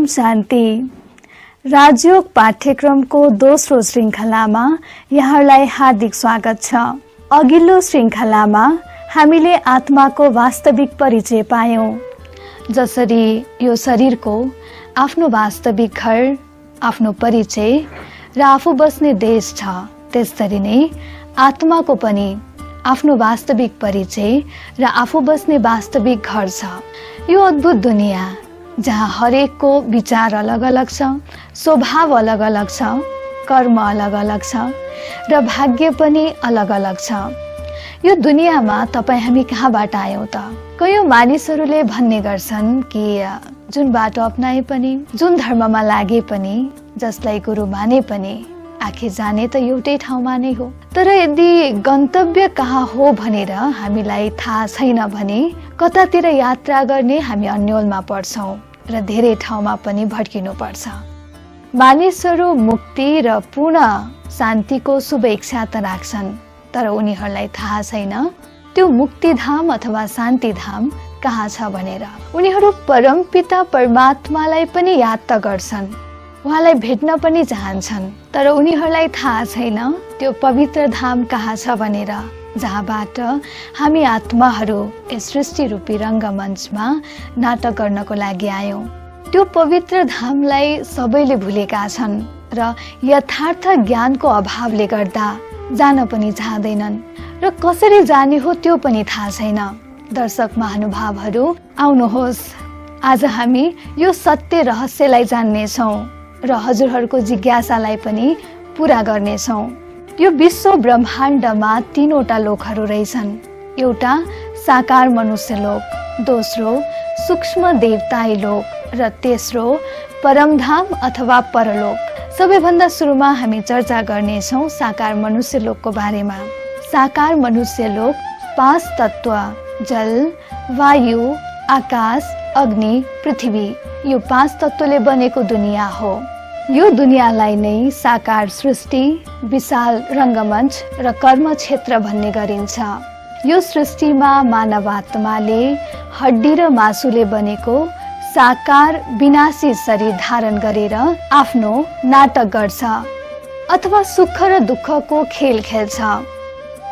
शान्ति। राजयोग पाठ्यक्रमको दोस्रो श्रृङ्खलामा यहाँलाई हार्दिक स्वागत छ। अघिल्लो श्रृङ्खलामा हामीले आत्माको वास्तविक परिचय पायौं। जसरी यो शरीरको आफ्नो वास्तविक घर, आफ्नो परिचय र आफू बस्ने देश छ, त्यसरी नै आत्माको पनि आफ्नो वास्तविक परिचय र आफू बस्ने वास्तविक घर छ। यो अद्भुत दुनिया जहाँ हरेकको विचार अलग अलग छ, स्वभाव अलग अलग छ, कर्म अलग अलग छ र भाग्य पनि अलग अलग छ। यो दुनियाँमा तपाईँ हामी कहाँबाट आयौं त? कयौं मानिसहरूले भन्ने गर्छन् कि जुन बाटो अपनाए पनि, जुन धर्ममा लागे पनि, जसलाई गुरु माने पनि आखिर जाने त एउटै ठाउँमा नै हो। तर यदि गन्तव्य कहाँ हो भनेर हामीलाई थाहा छैन भने कतातिर यात्रा गर्ने हामी अन्योलमा पर्छौं र धेरै ठाउँमा पनि भड्किनु पर्छ। मानिसहरू मुक्ति र पूर्ण शान्तिको शुभ इच्छा त राख्छन्, तर उनीहरूलाई थाहा छैन त्यो मुक्तिधाम अथवा शान्तिधाम कहाँ छ भनेर। उनीहरू परमपिता परमात्मालाई पनि याद त गर्छन्, उहाँलाई भेट्न पनि चाहन्छन्, तर उनीहरूलाई थाहा छैन त्यो पवित्र धाम कहाँ छ भनेर, जहाँबाट हामी आत्माहरू यस सृष्टि रूपी रङ्गमञ्चमा नाटक गर्नको लागि आयौं। त्यो पवित्र धामलाई सबैले भुलेका छन् र यथार्थ ज्ञानको अभावले गर्दा जान पनि चाहँदैनन् र कसरी जाने हो त्यो पनि थाहा छैन। दर्शक महानुभावहरू, आउनुहोस्, आज हामी यो सत्य रहस्यलाई जान्नेछौँ र हजुरहरूको जिज्ञासालाई पनि पूरा गर्नेछौँ। यो विश्व ब्रह्माण्डमा तीनवटा लोकहरू रहेछन्। एउटा साकार मनुष्य लोक, दोस्रो सूक्ष्म देवताई लोक र तेस्रो परमधाम अथवा परलोक। सबैभन्दा सुरुमा हामी चर्चा गर्नेछौँ साकार मनुष्य लोकको बारेमा। साकार मनुष्य लोक 5 तत्व जल, वायु, आकाश, अग्नि, पृथ्वी, यो 5 तत्वले बनेको दुनिया हो। यो दुनियालाई नै साकार सृष्टि, विशाल रङ्गमञ्च र कर्म क्षेत्र भन्ने गरिन्छ। यो सृष्टिमा मानव आत्माले हड्डी र मासुले बनेको साकार विनाशी शरीर धारण गरेर आफ्नो नाटक गर्छ अथवा सुख र दुःखको खेल खेल्छ।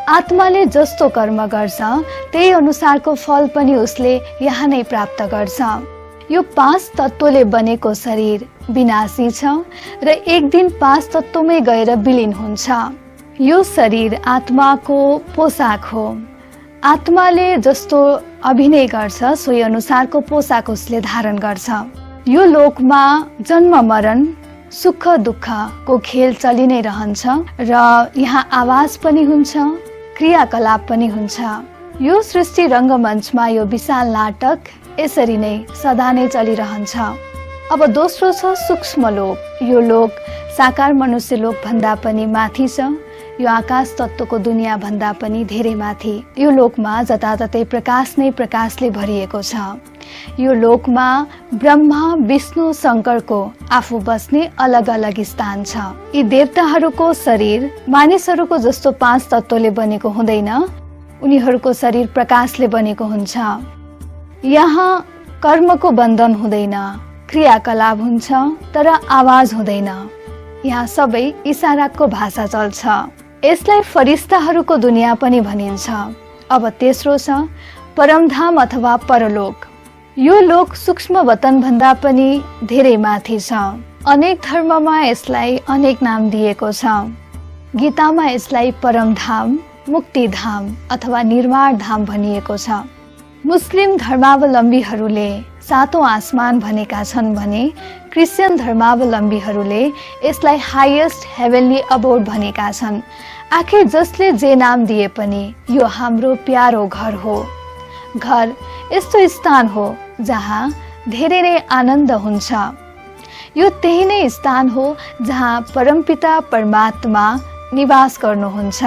आत्माले जस्तो कर्म गर्छ त्यही अनुसारको फल पनि उसले यहाँ नै प्राप्त गर्छ। यो 5 तत्वले बनेको शरीर विनाशी छ र एक दिन 5 तत्वमै गएर विलीन हुन्छ। यो शरीर आत्माको पोसाक हो। आत्माले जस्तो अभिनय गर्छ सोही अनुसारको पोसाक उसले धारण गर्छ। यो लोकमा जन्म मरण, सुख दुःखको खेल चलि नै रहन्छ र यहाँ आवाज पनि हुन्छ, क्रियाकलाप पनि हुन्छ। यो सृष्टि रङ्गमञ्चमा यो विशाल नाटक यसरी नै सदा नै चलिरहन्छ। अब दोस्रो छ सूक्ष्म लोक। यो लोक साकार मनुष्य लोक भन्दा पनि माथि छ। यो आकाश तत्वको दुनियाँ भन्दा पनि धेरै माथि। यो लोकमा जताततै प्रकाश नै प्रकाशले भरिएको छ। यो लोकमा ब्रह्मा, विष्णु, शङ्करको आफू बस्ने अलग अलग स्थान छ। यी देवताहरूको शरीर मानिसहरूको जस्तो 5 तत्वले बनेको हुँदैन, उनीहरूको शरीर प्रकाशले बनेको हुन्छ। यहाँ कर्मको बन्धन हुँदैन, क्रियाकलाप हुन्छ तर आवाज हुँदैन। यहाँ सबै इसाराको भाषा चल्छ। यसलाई फरिस्ताहरूको दुनियाँ पनि भनिन्छ। अब तेस्रो छ परमधाम अथवा परलोक। यो लोक सूक्ष्म वतन भन्दा पनि धेरै माथि छ। अनेक धर्ममा यसलाई अनेक नाम दिएको छ। गीतामा यसलाई परमधाम, मुक्तिधाम अथवा निर्वाण धाम भनिएको छ। मुस्लिम धर्मावलम्बीहरूले 7औं आसमान भनेका छन् भने क्रिस्चियन धर्मावलम्बीहरूले यसलाई हाइएस्ट हेभेनली अबोर्ड भनेका छन्। आखिर जसले जे नाम दिए पनि यो हाम्रो प्यारो घर हो। घर यस्तो स्थान हो जहाँ धेरै नै आनन्द हुन्छ। यो त्यही नै स्थान हो जहाँ परमपिता परमात्मा निवास गर्नुहुन्छ।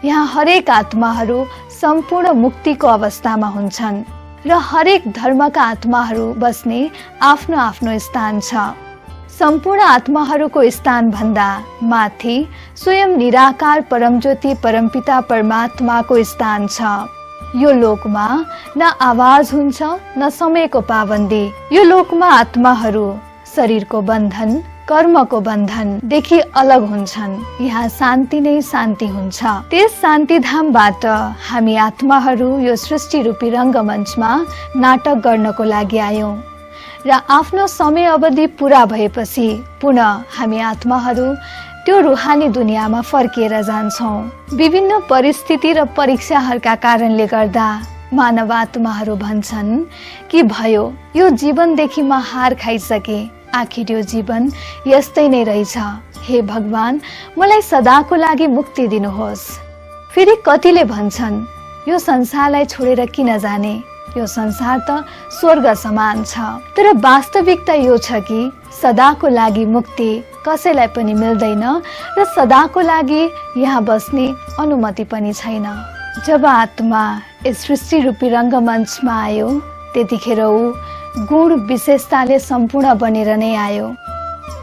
यहाँ हरेक आत्माहरू सम्पूर्ण मुक्तिको अवस्थामा हुन्छन् र हरेक धर्मका आत्माहरू बस्ने आफ्नो आफ्नो स्थान छ। सम्पूर्ण आत्माहरूको स्थान भन्दा माथि स्वयं निराकार परमज्योति परमपिता परमात्माको स्थान छ। यो लोकमा न आवाज हुन्छ न समयको पाबन्दी। यो लोकमा आत्माहरू शरीरको बन्धन कर्मको बन्धनदेखि अलग हुन्छन्। यहाँ शान्ति नै शान्ति हुन्छ। त्यस शान्ति धामबाट हामी आत्माहरू यो सृष्टि रूपी रङ्गमञ्चमा नाटक गर्नको लागि आयौं र आफ्नो समय अवधि पूरा भएपछि पुनः हामी आत्माहरू त्यो रुहानी दुनियाँमा फर्किएर जान्छौं। विभिन्न परिस्थिति र परीक्षाहरूका कारणले गर्दा मानव आत्माहरू भन्छन् कि भयो यो जीवनदेखि म हार खाइसके, आखिर यो जीवन यस्तै नै रहेछ। हे भगवान, मलाई सदाको लागि मुक्ति दिनुहोस्। फेरि कतिले भन्छन् यो संसारलाई छोडेर किन जाने, यो संसार त स्वर्ग समान छ। तर वास्तविकता यो छ कि सदाको लागि मुक्ति कसैलाई पनि मिल्दैन र सदाको लागि यहाँ बस्ने अनुमति पनि छैन। जब आत्मा यस सृष्टि रूपी रङ्गमञ्चमा आयो त्यतिखेर ऊ गुण विशेषताले सम्पूर्ण बनेर नै आयो।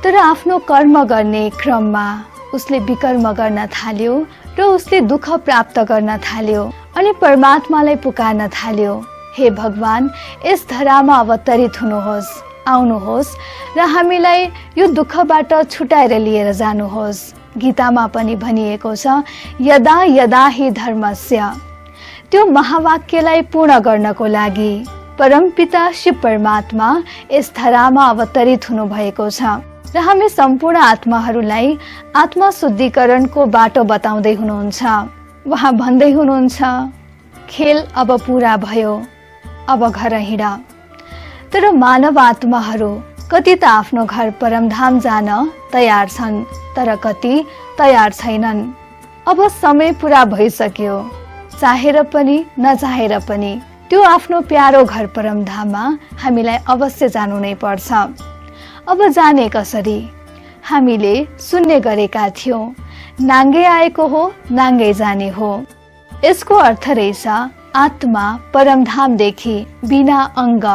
तर आफ्नो कर्म गर्ने क्रममा उसले विकर्म गर्न थाल्यो र उसले दुःख प्राप्त गर्न थाल्यो अनि परमात्मालाई पुकार्न थाल्यो। हे भगवान, यस धरामा अवतरित हुनुहोस्, आउनुहोस् र हामीलाई यो दुःखबाट छुटाएर लिएर जानुहोस्। गीतामा पनि भनिएको छ यदा यदा हि धर्मस्य। त्यो महावाक्यलाई पूर्ण गर्नको लागि परमपिता शिव परमात्मा यस धरामा अवतरित हुनु भएको छ र हामी सम्पूर्ण आत्माहरूलाई आत्मा शुद्धिकरणको बाटो बताउँदै हुनुहुन्छ। उहाँ भन्दै हुनुहुन्छ खेल अब पूरा भयो, अब घर हिँड। तर मानव आत्माहरू कति त आफ्नो घर परमधाम जान तयार छन् तर कति तयार छैनन्। अब समय पूरा भइसक्यो, चाहेर पनि नचाहेर पनि त्यो आफ्नो प्यारो घर परमधाममा हामीलाई अवश्य जानु नै पर्छ। अब जाने कसरी? हामीले सुन्ने गरेका थियौं नाङ्गे आएको हो नाङ्गे जाने हो। यसको अर्थ रहेछ आत्मा परमधामदेखि बिना अङ्ग,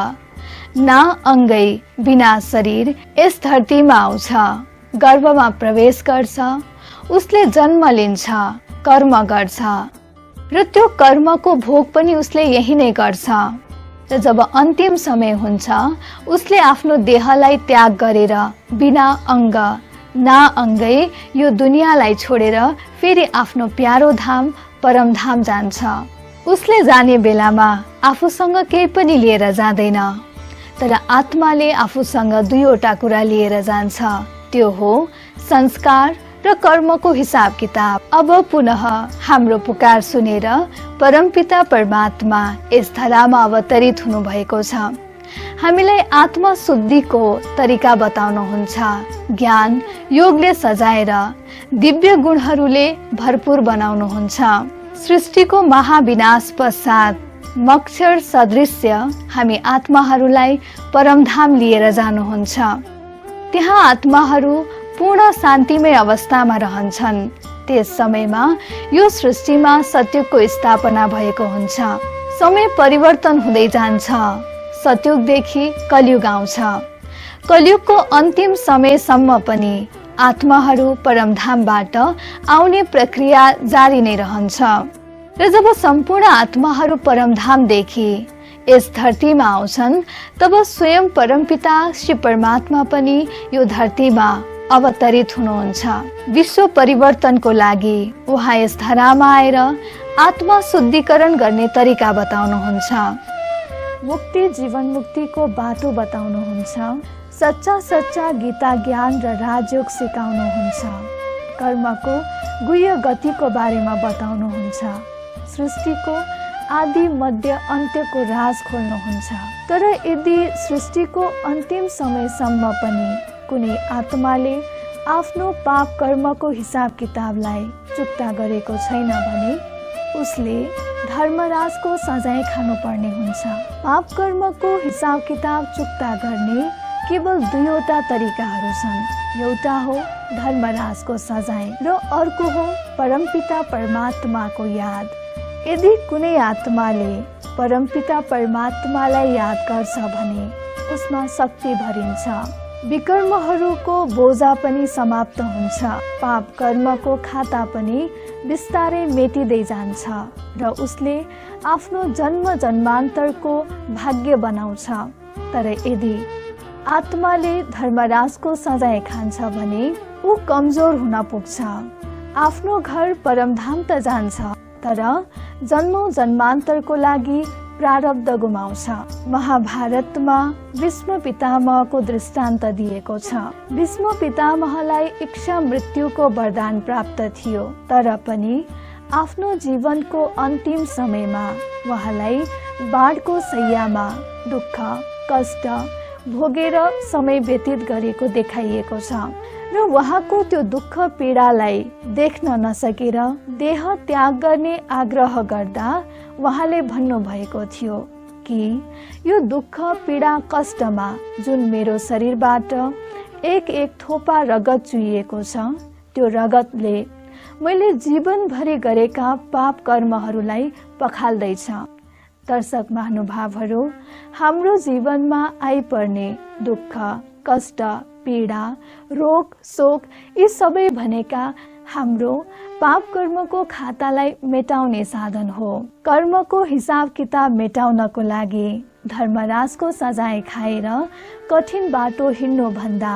ना अङ्गै बिना शरीर यस धरतीमा आउँछ, गर्भमा प्रवेश गर्छ, उसले जन्म लिन्छ, कर्म गर्छ र त्यो कर्मको भोग पनि उसले यही नै गर्छ। र जब अन्तिम समय हुन्छ उसले आफ्नो देहलाई त्याग गरेर बिना अङ्ग ना अङ्गै यो दुनियाँलाई छोडेर फेरि आफ्नो प्यारो धाम परमधाम जान्छ। उसले जाने बेलामा आफूसँग केही पनि लिएर जाँदैन, तर आत्माले आफूसँग दुईवटा कुरा लिएर जान्छ। त्यो हो संस्कार र कर्मको हिसाब किताब। अब पुनः हाम्रो पुकार सुनेर परमपिता परमात्मा यस धरामा अवतरित हुनु भएको छ। हामीलाई आत्मा शुद्धिको तरिका बताउनुहुन्छ। ज्ञान योगले सजाएर दिव्य गुणहरूले भरपूर बनाउनुहुन्छ। सृष्टिको महाविनाश पश्चात मक्षर सदृश्य हामी आत्माहरूलाई परमधाम लिएर जानुहुन्छ। त्यहाँ आत्माहरू पूर्ण शान्तिमय अवस्थामा रहन्छन्। त्यस समयमा यो सृष्टिमा सत्युगको स्थापना भएको हुन्छ। समय परिवर्तन हुँदै जान्छ। सत्युगदेखि कलियुग आउँछ। कलियुगको अन्तिम समयसम्म पनि आत्माहरू परमधामबाट आउने प्रक्रिया जारी नै रहन्छ। र जब सम्पूर्ण आत्माहरू परमधामदेखि यस धरतीमा आउँछन् तब स्वयं परमपिता शिव परमात्मा पनि यो धरतीमा अवतरित हुनुहुन्छ। विश्व परिवर्तनको लागि उहाँ यस धरामा आएर आत्मा शुद्धिकरण गर्ने तरिका बताउनुहुन्छ। मुक्ति जीवन मुक्तिको बाटो बताउनुहुन्छ। सच्चा सच्चा गीता ज्ञान र राजयोग सिकाउनुहुन्छ। कर्मको गुह्य गतिको बारेमा बताउनुहुन्छ। सृष्टिको आदि मध्य अन्त्यको राज खोल्नुहुन्छ। तर यदि सृष्टिको अन्तिम समयसम्म पनि कुनै आत्माले आफ्नो पाप कर्मको हिसाब किताबलाई चुक्ता गरेको छैन भने उसले धर्मराजको सजाय खानुपर्ने हुन्छ। पाप कर्मको हिसाब किताब चुक्ता गर्ने केवल दुईवटा तरिकाहरू छन्। एउटा हो धर्मराजको सजाय र अर्को हो परमपिता परमात्माको याद। यदि कुनै आत्माले परमपिता परमात्मालाई याद गर्छ भने उसमा शक्ति भरिन्छ। विकर्महरूको बोझा पनि समाप्त हुन्छ। पाप कर्मको खाता पनि बिस्तारै मेटिँदै जान्छ र उसले आफ्नो जन्म जन्मान्तरको भाग्य बनाउँछ। तर यदि आत्माले धर्मराजको सजाय खान्छ भने ऊ कमजोर हुन पुग्छ। आफ्नो घर परमधाम त जान्छ, तर जन्मौं जन्मान्तरको लागि प्रारब्ध गुमाउँछ। महाभारतमा भीष्म पितामहको दृष्टान्त दिएको छ। भीष्म पितामहलाई इच्छा मृत्युको वरदान प्राप्त थियो, तर पनि आफ्नो जीवनको अन्तिम समयमा उहाँलाई बाढको शैय्यामा दुःख कष्ट भोगेर समय व्यतीत गरेको देखाइएको छ र उहाँको त्यो दुःख पीडालाई देख्न नसकेर देह त्याग गर्ने आग्रह गर्दा उहाँले भन्नुभएको थियो कि यो दुःख पीडा कष्टमा जुन मेरो शरीरबाट एक एक थोपा रगत चुहिएको छ, त्यो रगतले मैले जीवनभरि गरेका पाप कर्महरूलाई पखाल्दैछ। दर्शक महानुभावहरू, हाम्रो जीवनमा आइपर्ने दुःख कष्ट पीडा रोग शोक यी सबै भनेका हाम्रो पाप कर्मको खातालाई मेटाउने साधन हो। कर्मको हिसाब किताब मेटाउनको लागि धर्मराजको सजाय खाएर कठिन बाटो हिँड्नु भन्दा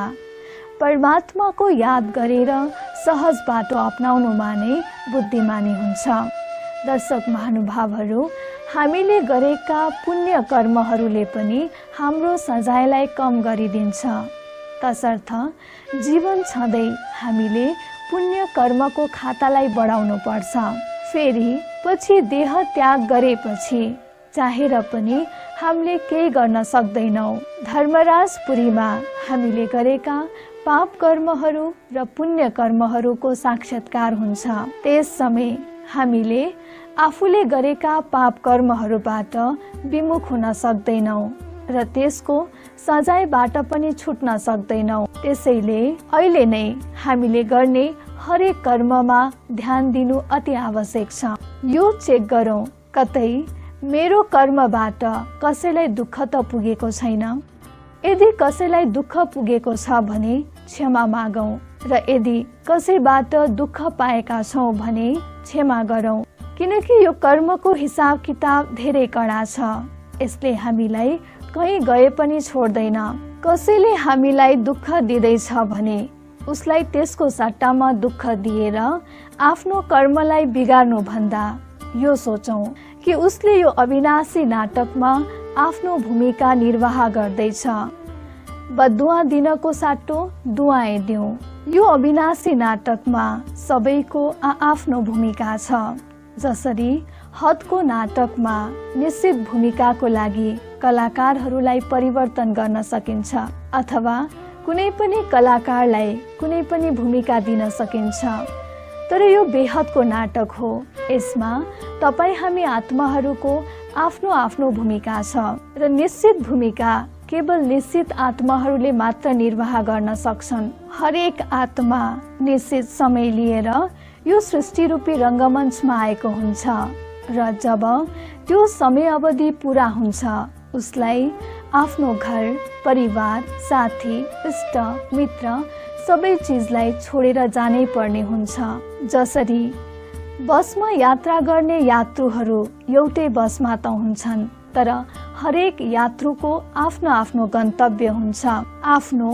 परमात्माको याद गरेर सहज बाटो अपनाउनुमा नै बुद्धिमानी हुन्छ। दर्शक महानुभावहरू, हामीले गरेका पुण्य कर्महरूले पनि हाम्रो सजायलाई कम गरिदिन्छ। तसर्थ जीवन छँदै हामीले पुण्य कर्मको खातालाई बढाउनु पर्छ। फेरि पछि देह त्याग गरेपछि चाहेर पनि हामीले केही गर्न सक्दैनौँ। धर्मराजपुरीमा हामीले गरेका पाप कर्महरू र पुण्य कर्महरूको साक्षात्कार हुन्छ। त्यस समय हामीले आफूले गरेका पाप कर्महरूबाट विमुख हुन सक्दैनौँ र त्यसको सजायबाट पनि छुट्न सक्दैनौँ। त्यसैले अहिले नै हामीले गर्ने हरेक कर्ममा ध्यान दिनु अति आवश्यक छ। यो चेक गरौँ, कतै मेरो कर्मबाट कसैलाई दुःख त पुगेको छैन। यदि कसैलाई दुःख पुगेको छ भने क्षमा मागौँ र यदि कसैबाट दुःख पाएका छौँ भने क्षमा गरौँ, किनकि यो कर्मको हिसाब किताब धेरै कडा छ। यसले हामीलाई कहीँ गए पनि छोड्दैन। कसैले हामीलाई दुःख दिँदैछ भने उसलाई त्यसको सट्टामा दुःख दिएर आफ्नो कर्मलाई बिगार्नु भन्दा यो सोचौँ कि उसले यो अविनाशी नाटकमा आफ्नो भूमिका निर्वाह गर्दैछ। बदुवा दिनको साटो दुवाए दिउँ। यो अविनाशी नाटकमा सबैको आफ्नो भूमिका छ। जसरी हदको नाटकमा निश्चित भूमिकाको लागि कलाकारहरूलाई परिवर्तन गर्न सकिन्छ अथवा कुनै पनि कलाकारलाई कुनै पनि भूमिका दिन सकिन्छ, तर यो बेहदको नाटक हो। यसमा तपाईँ हामी आत्माहरूको आफ्नो आफ्नो भूमिका छ र निश्चित भूमिका केवल निश्चित आत्माहरूले मात्र निर्वाह गर्न सक्छन्। हरेक आत्मा निश्चित समय लिएर यो सृष्टि रूपी रङ्गमञ्चमा आएको हुन्छ र जब त्यो समय अवधि पूरा हुन्छ उसलाई आफ्नो घर परिवार साथी इष्ट मित्र सबै चिजलाई छोडेर जानै पर्ने हुन्छ। जसरी बसमा यात्रा गर्ने यात्रुहरू एउटै बसमा त हुन्छन्, तर हरेक यात्रुको आफ्नो आफ्नो गन्तव्य हुन्छ। आफ्नो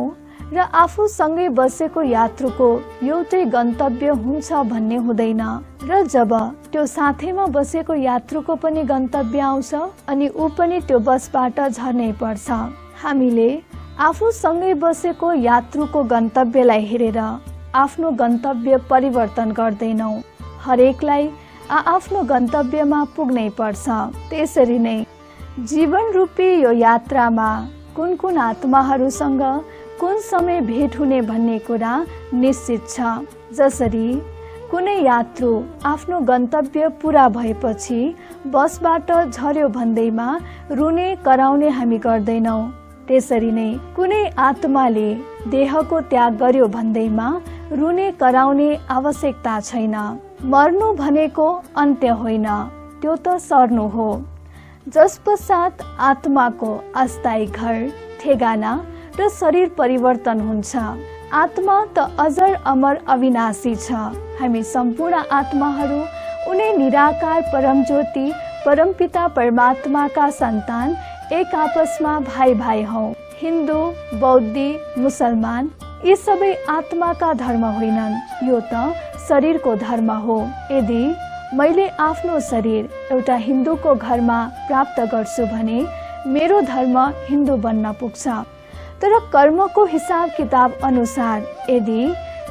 र आफूसँगै बसेको यात्रुको एउटै गन्तव्य हुन्छ भन्ने हुँदैन र जब त्यो साथैमा बसेको यात्रुको पनि गन्तव्य आउँछ अनि ऊ पनि त्यो बसबाट झर्नै पर्छ। हामीले आफूसँगै बसेको यात्रुको गन्तव्यलाई हेरेर आफ्नो गन्तव्य परिवर्तन गर्दैनौँ। हरेकलाई आफ्नो गन्तव्यमा पुग्नै पर्छ। त्यसरी नै जीवन रूपी यो यात्रामा कुन कुन आत्माहरूसँग कुन समय भेट हुने भन्ने कुरा निश्चित छ। जसरी कुनै यात्रु आफ्नो गन्तव्य पूरा भएपछि बसबाट झर्यो भन्दैमा रुने कराउने हामी गर्दैनौँ, त्यसरी नै कुनै आत्माले देहको त्याग गर्यो भन्दैमा रुने कराउने आवश्यकता छैन। मर्नु भनेको अन्त्य होइन, त्यो त सर्नु हो, जसपश्चात आत्माको अस्थायी घर ठेगाना र शरीर परिवर्तन हुन्छ। आत्मा त अजर अमर अविनाशी छ। हामी सम्पूर्ण आत्माहरू उनै निराकार परम ज्योति परमपिता परमात्माका सन्तान एक आपसमा भाइ भाइ हौ। हिन्दू, बौद्ध, मुसलमान यी सबै आत्माका धर्म होइनन्, यो त शरीरको धर्म हो। यदि मैले आफ्नो शरीर एउटा हिन्दूको घरमा प्राप्त गर्छु भने मेरो धर्म हिन्दू बन्न पुग्छ। तर कर्मको हिसाब किताब अनुसार यदि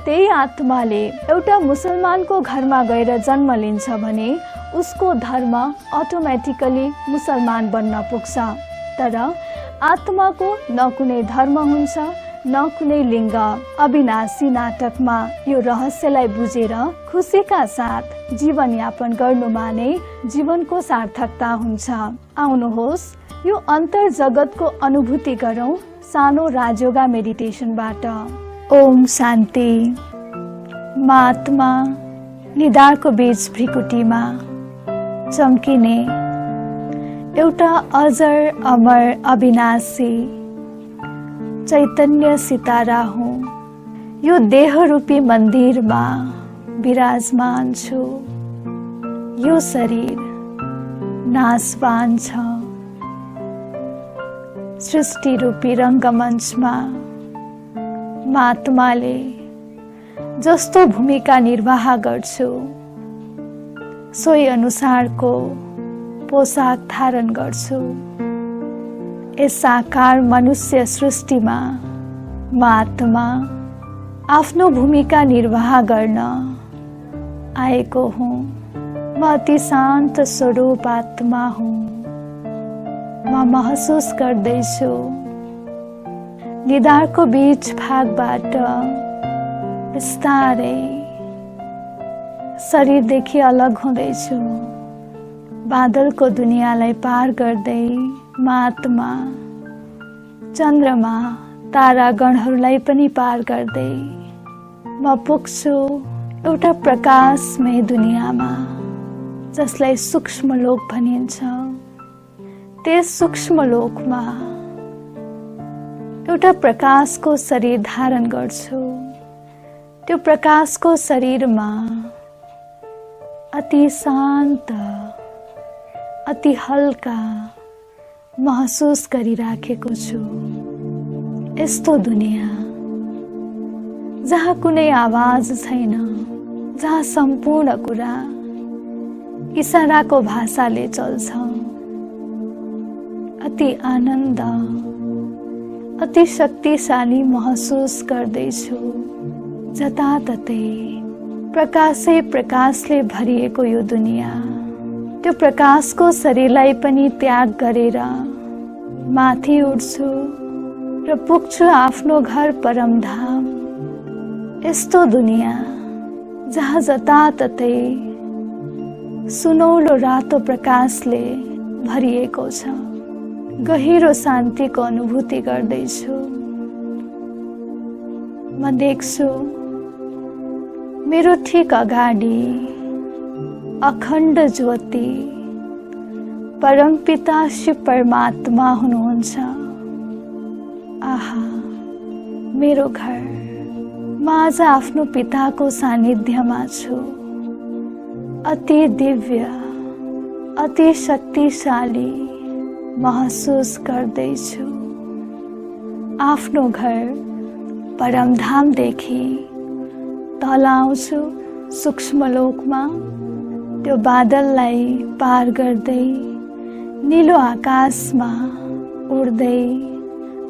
त्यही आत्माले एउटा मुसलमानको घरमा गएर जन्म लिन्छ भने उसको धर्म अटोमेटिकली मुसलमान बन्न पुग्छ। तर आत्माको न कुनै धर्म हुन्छ न कुनै लिङ्ग। अविनाशी नाटकमा यो रहस्यलाई बुझेर खुसीका साथ जीवनयापन गर्नुमा नै जीवनको सार्थकता हुन्छ। आउनुहोस् यो अन्तर जगतको अनुभूति गरौँ सानो राजयोगा मेडिटेसनबाट। ओम शान्ति। म आत्मा निधारको बीच भ्रिकुटीमा चम्किने एउटा अजर अमर अविनाशी चैतन्य सितारा हुँ। यो देहरूपी मन्दिरमा विराजमान छु। यो शरीर नाशवान छ। सृष्टि रूपी रङ्गमञ्चमा म आत्माले जस्तो भूमिका निर्वाह गर्छु सोही अनुसारको पोसाक धारण गर्छु। यस साकार मनुष्य सृष्टिमा म आत्मा आफ्नो भूमिका निर्वाह गर्न आएको हुँ। म अति शान्त स्वरूप आत्मा हुँ। म महसुस गर्दैछु निधारको बीच भागबाट बिस्तारै शरीरदेखि अलग हुँदैछु। बादलको दुनियाँलाई पार गर्दै म आत्मा चन्द्रमा तारागणहरूलाई पनि पार गर्दै म पुग्छु एउटा प्रकाशमय दुनियाँमा जसलाई सूक्ष्म लोक भनिन्छ। त्यस सूक्ष्म लोकमा एउटा प्रकाशको शरीर धारण गर्छु। त्यो प्रकाशको शरीरमा अति शान्त अति हल्का महसुस गरिराखेको छु। यस्तो दुनिया जहाँ कुनै आवाज छैन, जहाँ सम्पूर्ण कुरा इशाराको भाषाले चल्छ। अति आनन्द अति शक्तिशाली महसुस गर्दैछु। जताततै प्रकाशै प्रकाशले भरिएको यो दुनिया त्यो प्रकाशको शरीरलाई पनि त्याग गरेर माथि उड्छु र पुग्छु आफ्नो घर परमधाम। यस्तो दुनिया जहाँ जताततै सुनौलो रातो प्रकाशले भरिएको छ। गहिरो शान्तिको अनुभूति गर्दैछु। म देख्छु मेरो ठीक अगाडि अखण्ड ज्योति परमपिता शिव परमात्मा हुनुहुन्छ। आहा, मेरो घर। म आज आफ्नो पिताको सानिध्यमा छु। अति दिव्य अति शक्तिशाली महसुस गर्दैछु। आफ्नो घर परमधामदेखि तल आउँछु सूक्ष्म लोकमा। त्यो बादललाई पार गर्दै नीलो आकाशमा उड्दै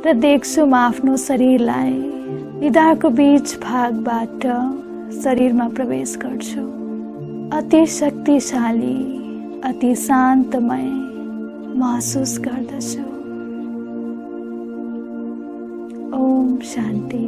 र देख्छु म आफ्नो शरीरलाई निधारको बीच भागबाट शरीरमा प्रवेश गर्छु। अति शक्तिशाली अति शान्तमय महसुस गर्दछु। ओम शान्ति।